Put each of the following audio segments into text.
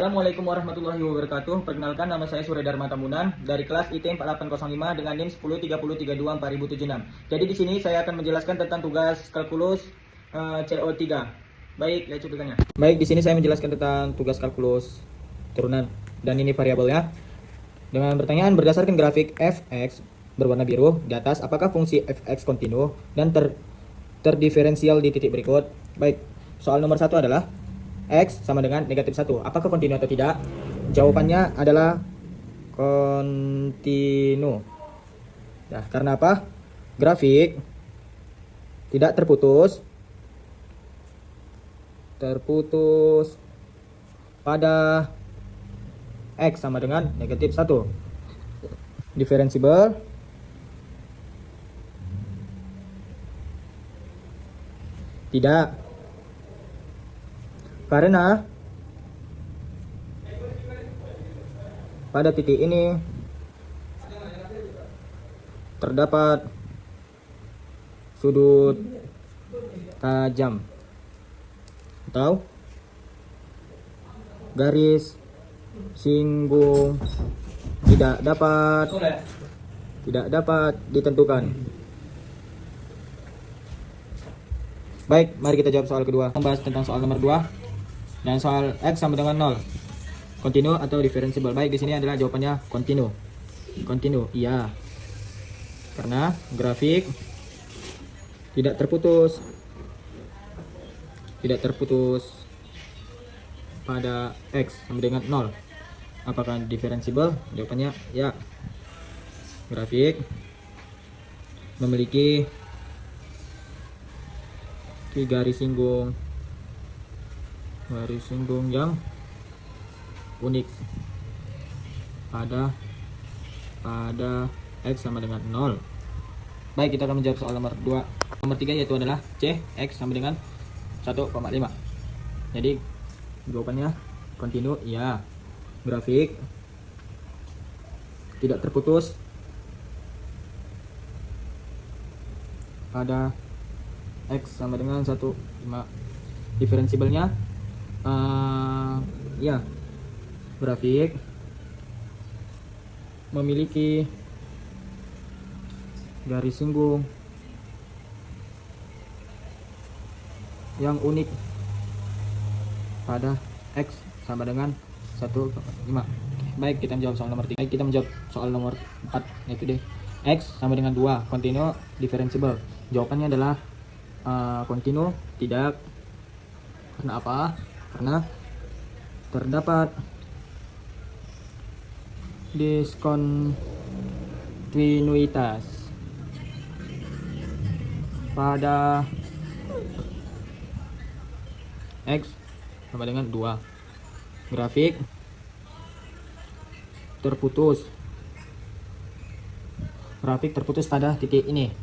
Assalamualaikum warahmatullahi wabarakatuh. Perkenalkan, nama saya Surya Dharma Tambunan dari kelas IT 4805 dengan NIM 1030324076. Jadi di sini saya akan menjelaskan tentang tugas kalkulus CO3. Baik, lihat cuplikannya. Baik, di sini saya menjelaskan tentang tugas kalkulus turunan dan ini variabelnya. Dengan pertanyaan berdasarkan grafik fx berwarna biru di atas, apakah fungsi fx kontinu dan terdiferensial di titik berikut? Baik, soal nomor 1 adalah X sama dengan negatif 1. Apakah kontinu atau tidak? Jawabannya adalah kontinu. Nah, karena apa? Grafik tidak terputus pada X sama dengan negatif 1. Diferensible tidak, karena pada titik ini terdapat sudut tajam atau garis singgung tidak dapat ditentukan. Baik, mari kita jawab soal kedua. Membahas tentang soal nomor 2. Dan soal X sama dengan 0. Kontinu atau diferensible? Baik, di sini adalah jawabannya kontinu. Kontinu, iya. Karena grafik tidak terputus pada X sama dengan 0. Apakah diferensible? Jawabannya ya. Grafik memiliki garis singgung yang unik pada X sama dengan 0. Baik, kita akan menjawab soal nomor 2. Nomor 3 yaitu adalah C, X sama dengan 1,5. Jadi jawabannya kontinu, iya. Grafik tidak terputus pada X sama dengan 1,5. Diferensibelnya ya, grafik memiliki garis singgung yang unik pada X sama dengan 1,5. Baik, kita menjawab soal nomor 3. Kita menjawab soal nomor 4 yaitu D. X sama dengan 2, kontinu, diferensible. Jawabannya adalah kontinu, tidak. Karena apa? Karena terdapat diskontinuitas pada X sama dengan 2. Grafik terputus pada titik ini.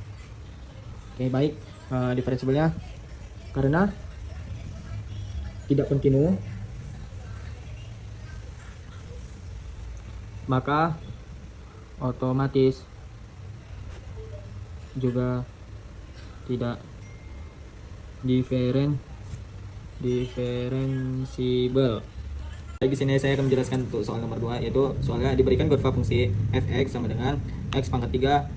Oke, baik. Diferensialnya karena tidak kontinu, maka otomatis juga tidak diferensible. Di sini saya akan menjelaskan untuk soal nomor 2, yaitu soalnya diberikan kurva fungsi fx sama dengan x pangkat 3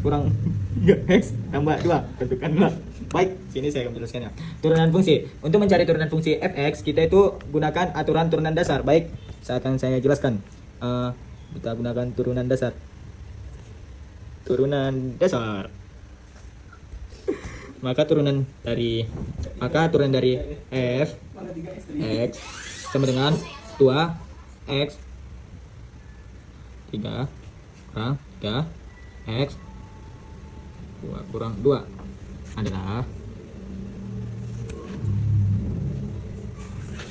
kurang 3x tambah 2, tentukanlah. Baik, sini saya akan menjelaskannya. Turunan fungsi. Untuk mencari turunan fungsi fx, kita itu gunakan aturan turunan dasar. Baik, akan saya jelaskan. Kita gunakan turunan dasar. Maka turunan dari f x sama dengan 2x 3 kurang 3 x 2 kurang 2 adalah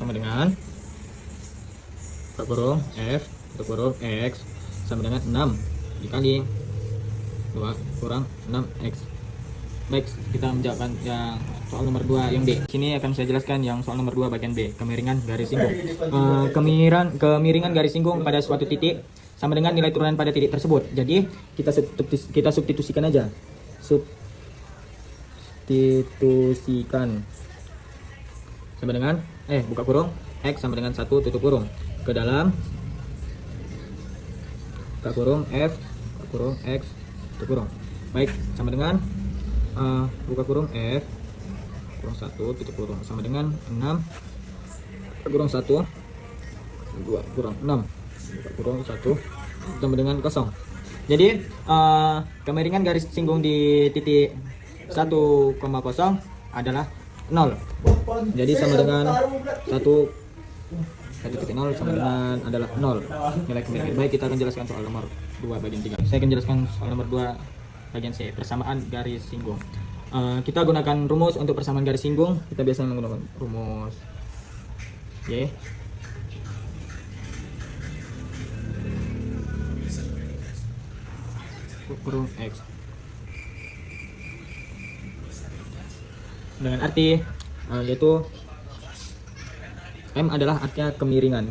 sama dengan kurung f kurung x sama dengan 6 dikali 2 kurang 6x. Baik, kita menjawabkan yang soal nomor 2 yang B. Sini akan saya jelaskan yang soal nomor 2 bagian B, kemiringan garis singgung. Kemiringan garis singgung pada suatu titik sama dengan nilai turunan pada titik tersebut. Jadi kita substitusikan aja. Substitusikan sama dengan buka kurung X sama dengan 1 tutup kurung ke dalam buka kurung F buka kurung X tutup kurung. Baik, sama dengan buka kurung F kurung 1 tutup kurung sama dengan 6 kurung 1 2 kurung 6 buka kurung 1 sama dengan kosong. Jadi kemiringan garis singgung di titik 1,0 adalah 0. Jadi sama dengan 1,0 sama dengan adalah 0 nilai kemiringan. Baik, kita akan jelaskan soal nomor 2 bagian 3. Saya akan jelaskan soal nomor 2 bagian C, persamaan garis singgung. Kita gunakan rumus untuk persamaan garis singgung. Kita biasanya menggunakan rumus Y kurung X dengan arti yaitu M adalah artinya kemiringan,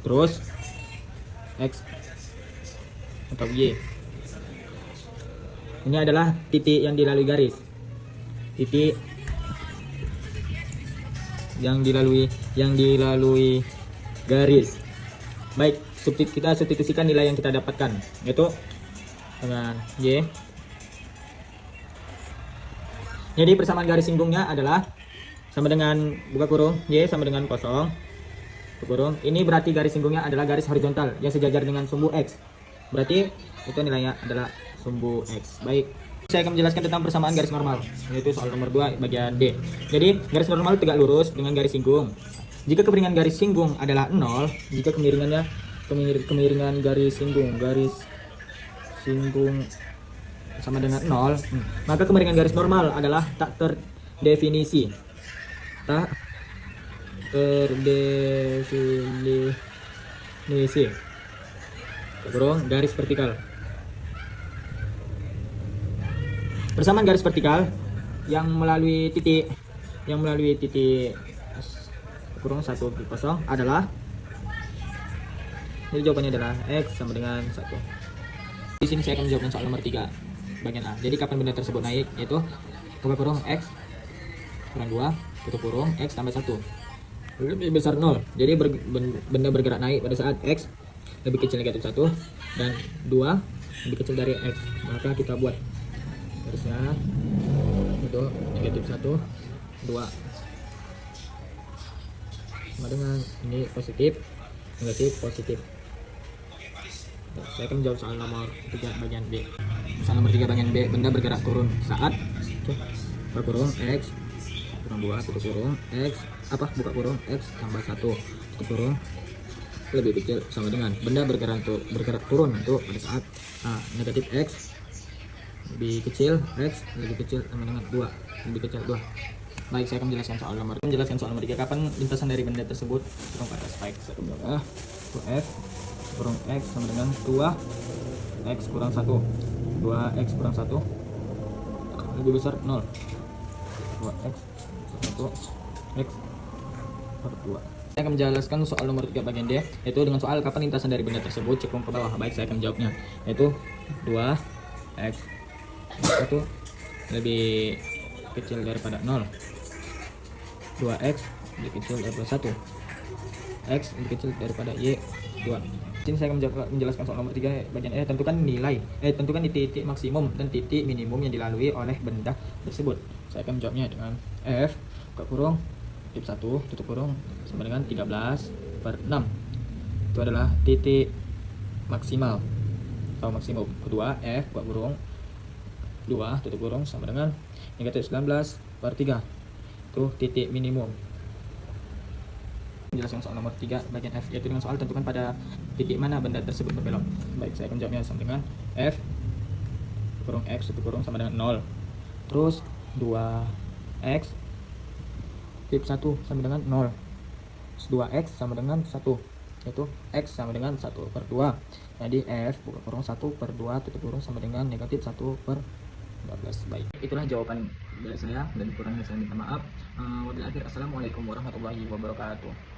terus X atau Y ini adalah titik yang dilalui garis, titik yang dilalui garis. Baik, kita substitusikan nilai yang kita dapatkan, yaitu dengan Y. Jadi persamaan garis singgungnya adalah sama dengan buka kurung Y sama dengan kosong buka kurung. Ini berarti garis singgungnya adalah garis horizontal yang sejajar dengan sumbu X. Berarti itu nilainya adalah sumbu X. Baik, saya akan menjelaskan tentang persamaan garis normal, yaitu soal nomor 2 bagian D. Jadi garis normal tegak lurus dengan garis singgung. Jika kemiringan garis singgung adalah 0, jika kemiringan garis singgung sama dengan 0, maka kemiringan garis normal adalah tak terdefinisi. Kurung garis vertikal. Persamaan garis vertikal yang melalui titik kurung 1 kosong adalah, jadi jawabannya adalah X sama dengan 1. Di sini saya akan menjawabkan soal nomor 3 bagian A. Jadi kapan benda tersebut naik, yaitu buka kurung X kurang 2 tutup kurung X tambah 1 lebih besar 0. Jadi benda bergerak naik pada saat X lebih kecil negatif 1 dan 2 lebih kecil dari X. Maka kita buat garisnya itu negatif 1 2 sama dengan ini positif negatif positif. Saya akan menjawab soal nomor 3 bagian B. Soal nomor 3 bagian B, benda bergerak turun saat buka kurung X kurang 2 tutup kurung X buka kurung X tambah 1 tutup kurung lebih kecil sama dengan benda bergerak turun itu pada saat negatif X lebih kecil X lebih kecil sama dengan 2 lebih kecil 2. Baik, saya akan menjelaskan soal nomor 3. Kapan lintasan dari benda tersebut turun ke atas. Baik, saya akan F kurang X sama dengan 2 X kurang 1 2X kurang 1 lebih besar 0 2X 1 X per 2. Saya akan menjelaskan soal nomor 3 bagian D, yaitu dengan soal kapan lintasan dari benda tersebut cekung ke bawah. Baik, saya akan menjawabnya, yaitu 2X 1 lebih kecil daripada 0 2X lebih kecil daripada 1 X lebih kecil daripada Y 2. Sini saya akan menjelaskan soal nomor 3 bagian E. Tentukan titik maksimum dan titik minimum yang dilalui oleh benda tersebut. Saya akan menjawabnya dengan F buka kurung titik 1 tutup kurung sama dengan 13/6. Itu adalah titik maksimal atau maksimum. Kedua, F buka kurung 2 tutup kurung sama dengan negatif 19/3. Itu titik minimum. Menjelaskan soal nomor 3 bagian F, yaitu dengan soal tentukan pada titik mana benda tersebut berbelok. Baik, saya akan jawabnya sama dengan F kurung X tutup kurung sama dengan 0. Terus 2X tip 1 sama dengan 0. Terus 2X sama dengan 1, yaitu X sama dengan 1/2. Jadi F buka kurung 1/2 tutup kurung sama dengan negatif 1/12. Baik, itulah jawaban dari saya, dan kurangnya saya minta maaf. Wabillahi akhir, assalamualaikum warahmatullahi wabarakatuh.